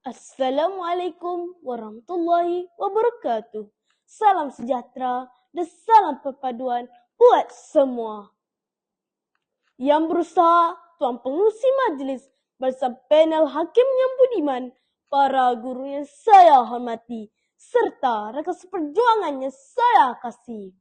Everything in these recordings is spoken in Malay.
Assalamualaikum warahmatullahi wabarakatuh. Salam sejahtera dan salam perpaduan buat semua. Yang berusaha Tuan Pengurusi Majlis bersama panel hakim yang budiman, para guru yang saya hormati, serta rakan seperjuangan yang saya kasih.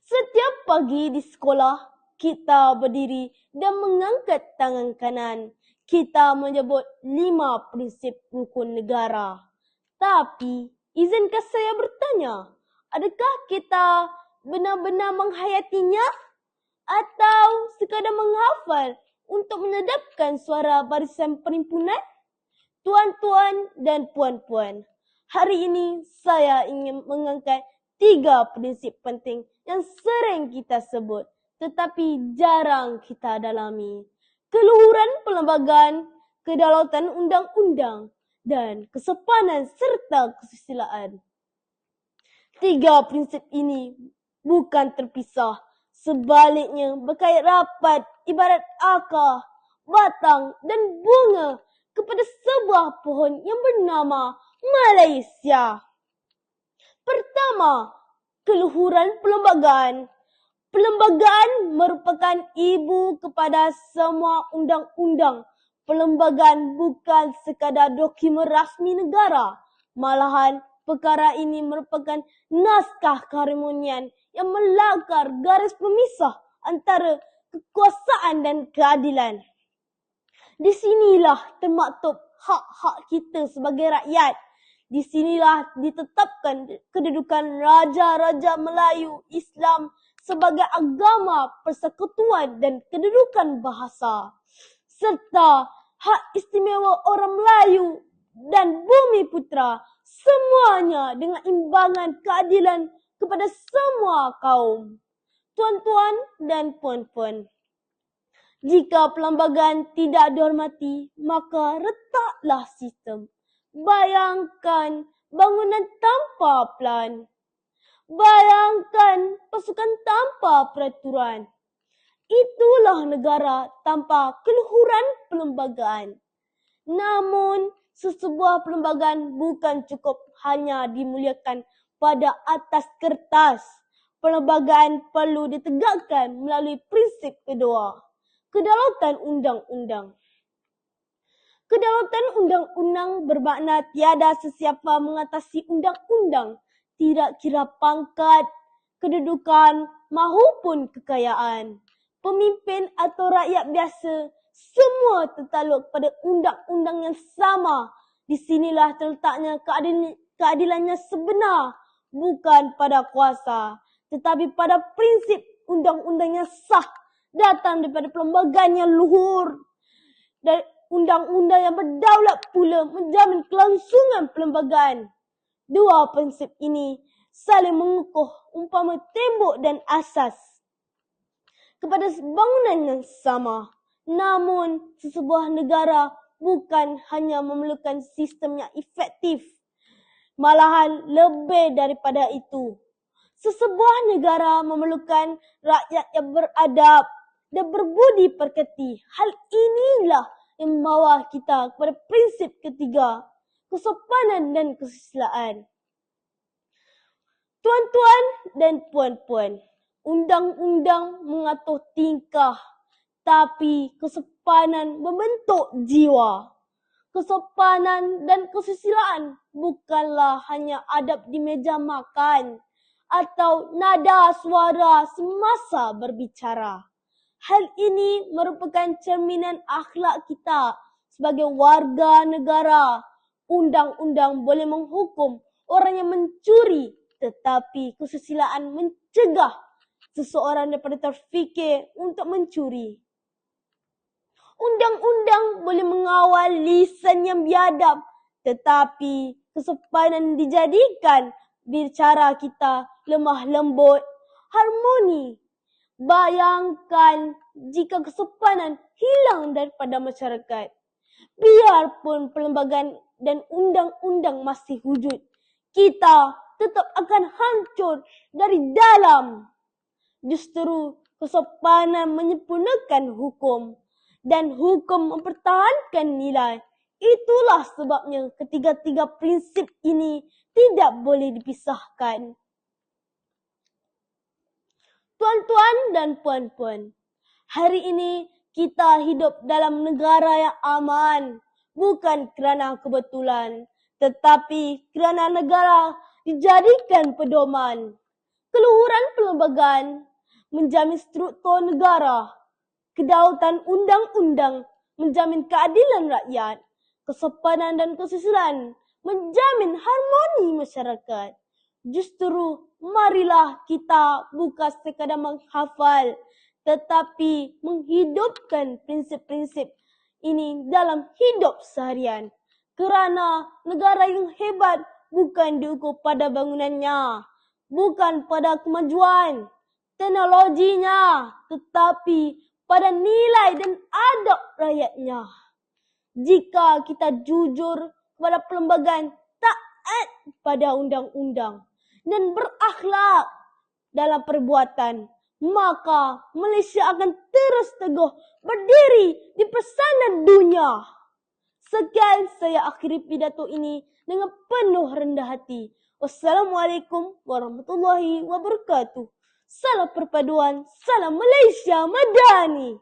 Setiap pagi di sekolah, kita berdiri dan mengangkat tangan kanan. Kita menyebut 5 prinsip rukun negara. Tapi, izinkan saya bertanya, adakah kita benar-benar menghayatinya? Atau sekadar menghafal untuk menedapkan suara barisan perhimpunan? Tuan-tuan dan puan-puan, hari ini saya ingin mengangkat 3 prinsip penting yang sering kita sebut tetapi jarang kita dalami. Keluhuran perlembagaan, kedaulatan undang-undang, dan kesopanan serta kesusilaan. 3 prinsip ini bukan terpisah, sebaliknya berkait rapat ibarat akar, batang dan bunga kepada sebuah pohon yang bernama Malaysia. Pertama, keluhuran perlembagaan. Perlembagaan merupakan ibu kepada semua undang-undang. Perlembagaan bukan sekadar dokumen rasmi negara. Malahan, perkara ini merupakan naskah keharmonian yang melanggar garis pemisah antara kekuasaan dan keadilan. Di sinilah termaktub hak-hak kita sebagai rakyat. Di sinilah ditetapkan kedudukan Raja-Raja Melayu Islam sebagai agama persekutuan dan kedudukan bahasa, serta hak istimewa orang Melayu dan Bumi Putra, semuanya dengan imbangan keadilan kepada semua kaum. Tuan-tuan dan puan-puan, jika perlembagaan tidak dihormati, maka retaklah sistem. Bayangkan bangunan tanpa plan. Bayangkan pasukan tanpa peraturan. Itulah negara tanpa keluhuran perlembagaan. Namun, sesebuah perlembagaan bukan cukup hanya dimuliakan pada atas kertas. Perlembagaan perlu ditegakkan melalui prinsip kedua, kedaulatan undang-undang. Kedaulatan undang-undang bermakna tiada sesiapa mengatasi undang-undang, tidak kira pangkat, kedudukan maupun kekayaan. Pemimpin atau rakyat biasa, semua tertakluk pada undang-undang yang sama. Di sinilah terletaknya keadilannya sebenar, bukan pada kuasa, tetapi pada prinsip undang-undang yang sah, datang daripada perlembagaan yang luhur. Dan undang-undang yang berdaulat pula menjamin kelangsungan perlembagaan. 2 prinsip ini saling mengukuh umpama tembok dan asas kepada bangunan yang sama. Namun, sesebuah negara bukan hanya memerlukan sistem yang efektif, malahan lebih daripada itu. Sesebuah negara memerlukan rakyat yang beradab dan berbudi pekerti. Hal inilah yang membawa kita kepada prinsip ketiga, kesopanan dan kesusilaan. Tuan-tuan dan puan-puan, undang-undang mengatur tingkah, tapi kesopanan membentuk jiwa. Kesopanan dan kesusilaan bukanlah hanya adab di meja makan atau nada suara semasa berbicara. Hal ini merupakan cerminan akhlak kita sebagai warga negara. Undang-undang boleh menghukum orang yang mencuri, tetapi kesusilaan mencegah seseorang daripada terfikir untuk mencuri. Undang-undang boleh mengawal lisan yang biadab, tetapi kesopanan dijadikan bicara kita lemah lembut, harmoni. Bayangkan jika kesopanan hilang daripada masyarakat. Biarpun perlembagaan dan undang-undang masih wujud, kita tetap akan hancur dari dalam. Justru kesopanan menyempurnakan hukum dan hukum mempertahankan nilai. Itulah sebabnya ketiga-tiga prinsip ini tidak boleh dipisahkan. Tuan-tuan dan puan-puan, hari ini kita hidup dalam negara yang aman, bukan kerana kebetulan, tetapi kerana negara dijadikan pedoman. Keluhuran perlembagaan menjamin struktur negara, kedaulatan undang-undang menjamin keadilan rakyat, kesopanan dan kesusilaan menjamin harmoni masyarakat. Justru marilah kita bukan sekadar menghafal, tetapi menghidupkan prinsip-prinsip ini dalam hidup seharian. Kerana negara yang hebat bukan diukur pada bangunannya, bukan pada kemajuan teknologinya, tetapi pada nilai dan adab rakyatnya. Jika kita jujur kepada perlembagaan, taat pada undang-undang, dan berakhlak dalam perbuatan, maka Malaysia akan terus teguh berdiri di pesana dunia. Sekian saya akhiri pidato ini dengan penuh rendah hati. Wassalamualaikum warahmatullahi wabarakatuh. Salam perpaduan, salam Malaysia Madani.